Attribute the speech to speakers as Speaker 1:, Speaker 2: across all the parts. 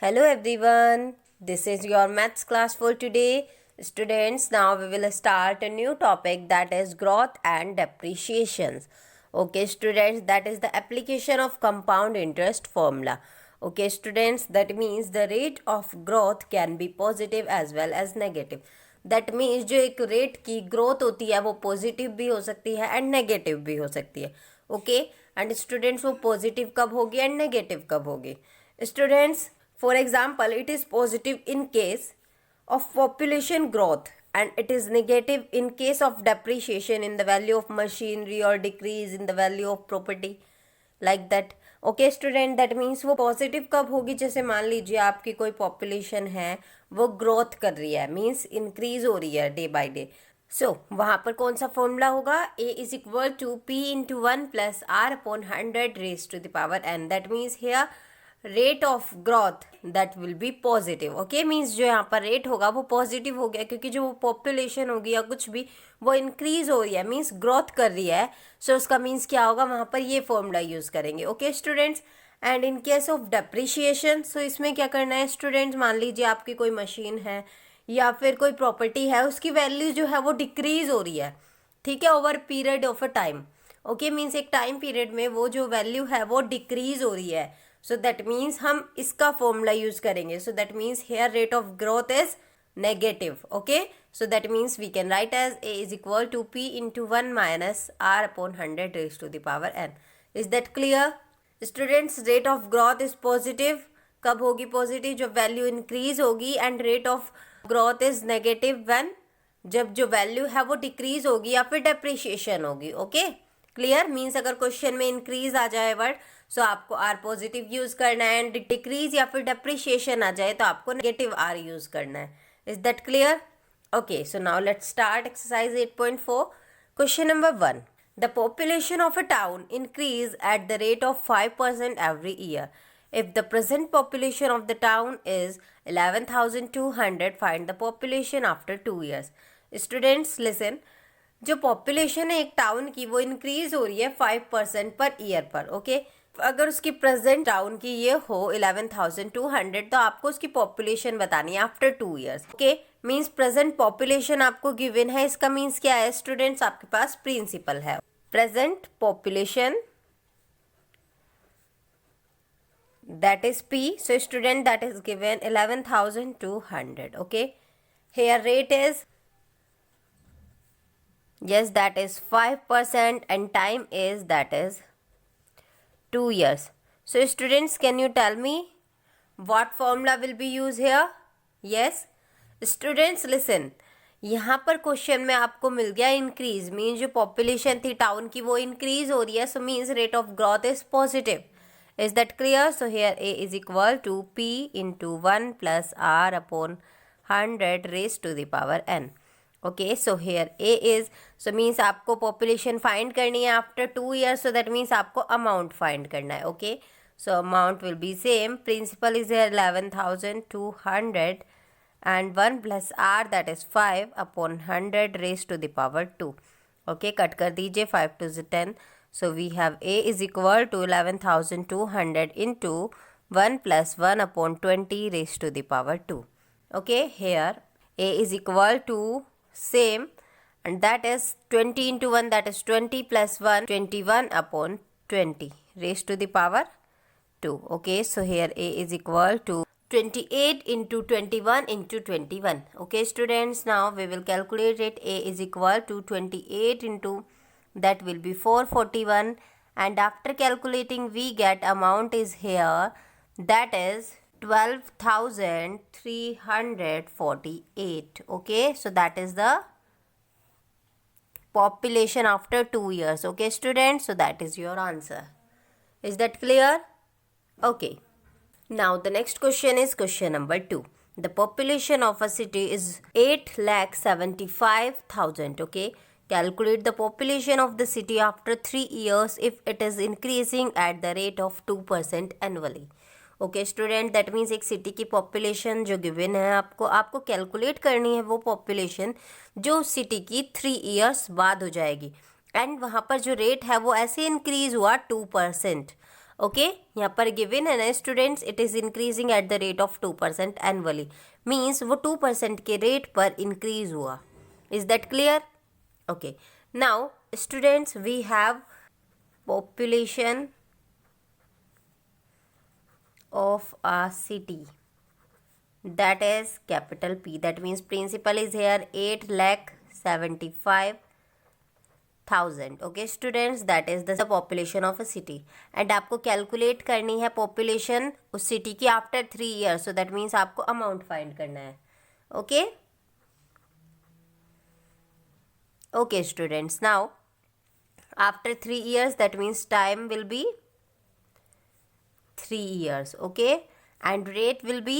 Speaker 1: Hello everyone, this is your maths class for today. Students, now we will start a new topic, that is growth and depreciations. Okay students, that is the application of compound interest formula. Okay students, that means the rate of growth can be positive as well as negative. That means जो एक rate की growth होती है वो positive भी हो सकती है एंड नेगेटिव भी हो सकती है. ओके एंड स्टूडेंट्स, वो पॉजिटिव कब होगी एंड नेगेटिव कब होगी? Students, for example, it is positive in case of population growth and it is negative in case of depreciation in the value of machinery or decrease in the value of property, like that. Okay student, that means वो positive कब होगी? जैसे मान लीजिए आपकी कोई population है, वो ग्रोथ कर रही है, मीन्स इंक्रीज हो रही है डे बाय डे. सो वहाँ पर कौन सा फॉर्मूला होगा? A is equal to P into 1 plus R upon 100 raise to the power N. That means here rate of growth that will be positive. Okay means जो यहाँ पर रेट होगा वो पॉजिटिव हो गया, क्योंकि जो पॉपुलेशन होगी या कुछ भी वो इंक्रीज हो रही है, मीन्स ग्रोथ कर रही है. सो उसका मीन्स क्या होगा? वहाँ पर ये फॉर्मूला यूज करेंगे. Okay students, and in case of depreciation, so इसमें क्या करना है स्टूडेंट्स? मान लीजिए आपकी कोई मशीन है या फिर कोई प्रॉपर्टी है, उसकी वैल्यू जो है वो डिक्रीज हो रही है, ठीक है, over period of a time. Okay means एक टाइम पीरियड में वो जो वैल्यू है वो डिक्रीज हो रही है. सो दैट मीन्स हम इसका फॉर्मूला यूज करेंगे. So that means here rate of growth is negative. Okay, so that means we can write as A is equal to P into 1 minus R upon 100 raise to the power N. Is that clear? Students, rate of growth is positive. कब होगी positive? जब value increase होगी. And rate of growth is negative when, जब जो value है वो decrease होगी या फिर डेप्रिशिएशन होगी. Okay clear? मीन्स अगर क्वेश्चन में इंक्रीज आ जाए वर्ड, सो आपको आर पॉजिटिव यूज करना है, एंड डिक्रीज या फिर डेप्रिशिएशन आ जाए तो आपको नेगेटिव आर यूज करना है. Is that clear? Okay, so now let's start exercise 8.4. Question number 1. The population of a town increase at the rate of 5% every year. If the present population of the town is 11,200, find the population after 2 years. Students listen. जो population है एक town की वो increase हो रही है 5% per year पर. Okay अगर उसकी प्रेजेंट टाउन की ये हो 11,200, तो आपको उसकी पॉपुलेशन बतानी है after 2 years. Okay means present population आपको गिवन है. इसका मीन्स क्या है स्टूडेंट्स? आपके पास प्रिंसिपल है. Present population that is P. So student, that is given 11,200. Okay, here rate is, yes, that is 5% and time is, that is 2 years. So students, can you tell me what formula will be used here? Yes students, listen. यहाँ पर question में आपको मिल गया increase, means जो population थी town की वो increase हो रही है. So means rate of growth is positive. Is that clear? So here A is equal to P into 1 plus R upon 100 raised to the power n. Okay, so here A is, so means आपको population find करनी है after 2 years, so that means आपको amount find करना है. Okay, so amount will be same. Principal is here 11,200 and 1 plus R, that is 5 upon 100 raised to the power 2. Okay, cut कर दीजिए, 5 to the 10. So we have A is equal to 11,200 into 1 plus 1 upon 20 raised to the power 2. Okay, here A is equal to same, and that is 20 into 1, that is 20 plus 1, 21 upon 20 raised to the power 2. Okay, so here A is equal to 28 into 21 into 21. Okay students, now we will calculate it. A is equal to 28 into, that will be 441, and after calculating we get amount is here, that is 12,348. okay, so that is the population after 2 years. Okay students, so that is your answer. Is that clear? Okay, now the next question is question number 2. The population of a city is 8,75,000. okay, calculate the population of the city after 3 years if it is increasing at the rate of 2% annually. Okay student, that means एक city की population जो given है आपको calculate करनी है वो population जो city की 3 ईयर्स बाद हो जाएगी, एंड वहाँ पर जो रेट है वो ऐसे इंक्रीज हुआ 2%. ओके यहाँ पर गिवन है ना students, it is increasing at the rate of 2% annually, means वो 2% के रेट पर इंक्रीज हुआ. Is that clear? Okay, now students we have population of a city, that is capital P. That means principal is here 8,75,000. Okay students, that is the population of a city. And आपको calculate करनी है population उस city की after 3 years. So that means आपको amount find करना है. Okay? Okay students, now after 3 years, that means time will be 3 years. Okay? And rate will be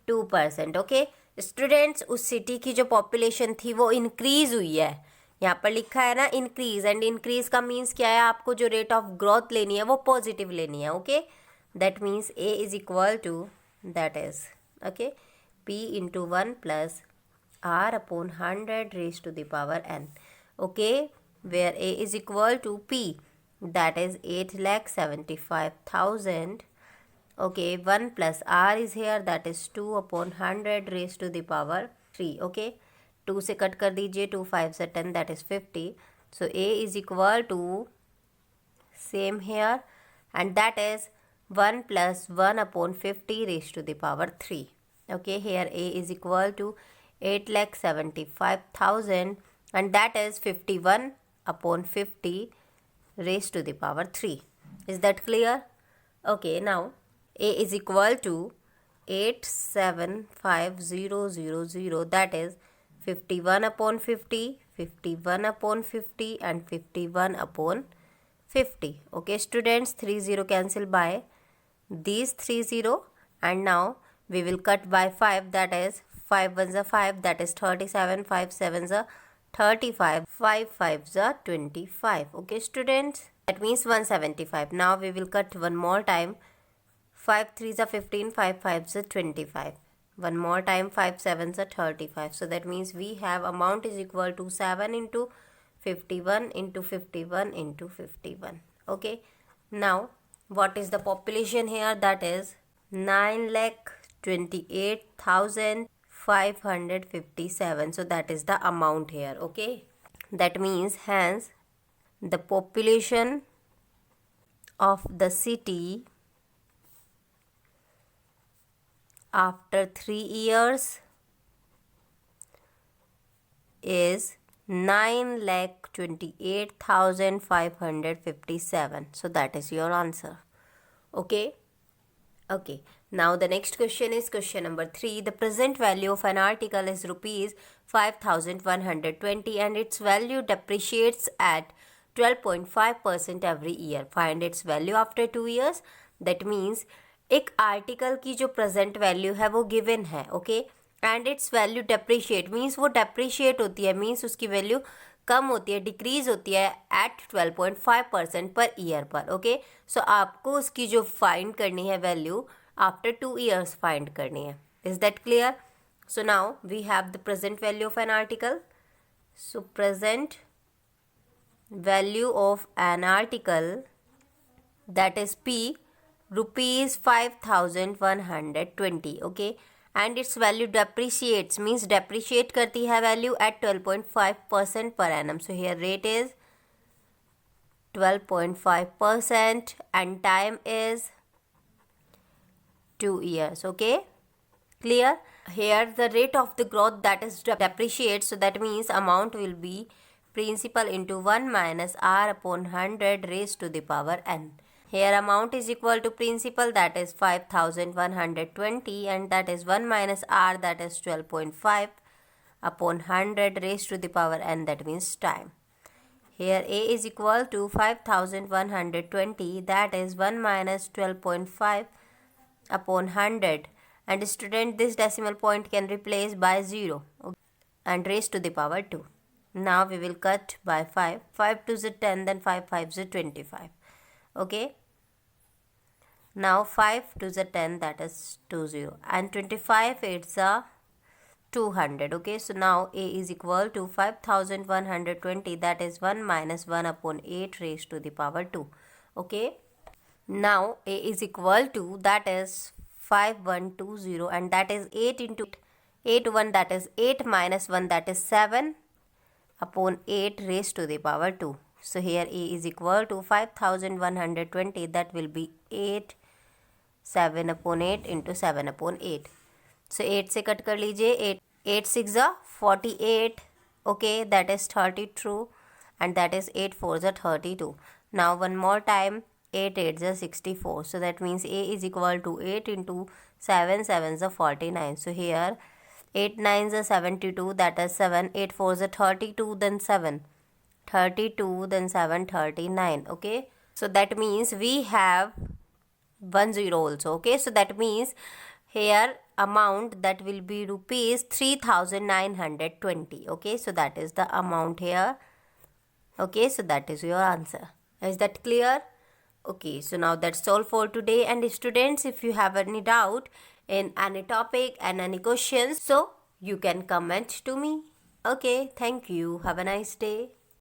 Speaker 1: 2%. Okay? Students उस city की जो पॉपुलेशन थी वो इंक्रीज हुई है. यहाँ पर लिखा है ना इंक्रीज, एंड इंक्रीज का मीन्स क्या है, आपको जो रेट ऑफ ग्रोथ लेनी है वो पॉजिटिव लेनी है. Okay, that means A is equal to, that is okay P into 1 plus R upon 100 raise to the power n. Okay, where a is equal to p, that is 8,75,000. Okay, 1 plus r is here, that is 2 upon 100 raised to the power 3. Okay, 2 से cut कर दीजिए, 2 5 से 10, that is 50. So a is equal to same here, and that is 1 plus 1 upon 50 raised to the power 3. Okay, here a is equal to 8,75,000, and that is 51 upon 50 raised to the power 3. Is that clear? Okay, now a is equal to 875,000, that is 51 upon 50, 51 upon 50 and 51 upon 50. Okay students, 30 cancel by these 30, and now we will cut by 5, that is 5 1s are 5, that is 37, 5 7s are 35, 5 5s are 25. Okay students, that means 175. Now we will cut one more time. 5 3s are 15, 5 5s are 25. One more time, 5 7s are 35. So that means we have amount is equal to 7 into 51 into 51 into 51. Okay, now what is the population here? That is 9,28,557. So that is the amount here. Okay, that means hence the population of the city after 3 years is 9,28,557. So that is your answer. Okay. Okay, now the next question is question number 3. The present value of an article is rupees 5,120 and its value depreciates at 12.5% every year. Find its value after 2 years. That means एक article की जो present value है वो given है. Okay, and it's value depreciate, means वो depreciate होती है, means उसकी वैल्यू कम होती है, डिक्रीज होती है एट 12.5% पर ईयर पर. ओके, सो आपको उसकी जो फाइंड करनी है वैल्यू आफ्टर 2 years फाइंड करनी है. Is that clear? So now we have the present value of an article. So present value of an article, that is P, rupees 5,120. Okay, and its value depreciates, means depreciate करती है value at 12.5% per annum. So here rate is 12.5% and time is 2 years. Okay, clear? Here the rate of the growth, that is depreciate, so that means amount will be principal into 1 minus r upon 100 raised to the power n. Here amount is equal to principal, that is 5,120, and that is 1 minus r, that is 12.5 upon 100 raised to the power n, that means time. Here a is equal to 5,120, that is 1 minus 12.5 upon 100, and student, this decimal point can replace by 0 and raised to the power 2. Now we will cut by 5. 5 2s are 10, then 5 5s are 25. Okay, now 5 2s are 10, that is 20, and 25 8s are 200. Okay, so now a is equal to 5,120, that is 1 minus 1 upon 8 raised to the power 2. Okay. Now A is equal to, that is 5120, and that is 8 into 8 1, that is 8 minus 1, that is 7 upon 8 raised to the power 2. So here A is equal to 5120, that will be 8 7 upon 8 into 7 upon 8. So 8 से cut कर लीजिए, 8 6 48. Okay, that is 30 true, and that is 8 4 32. Now one more time, 8 8 64. So that means A is equal to 8 into 7 7 49. So here 8 9 72, that is 7. 8 4 32, then 7 32, then 7 39. Okay, so that means we have 10 also. Okay, so that means here amount that will be rupees 3920. Okay, so that is the amount here. Okay, so that is your answer. Is that clear? Okay, so now that's all for today. And students, if you have any doubt in any topic and any questions, so you can comment to me. Okay, thank you. Have a nice day.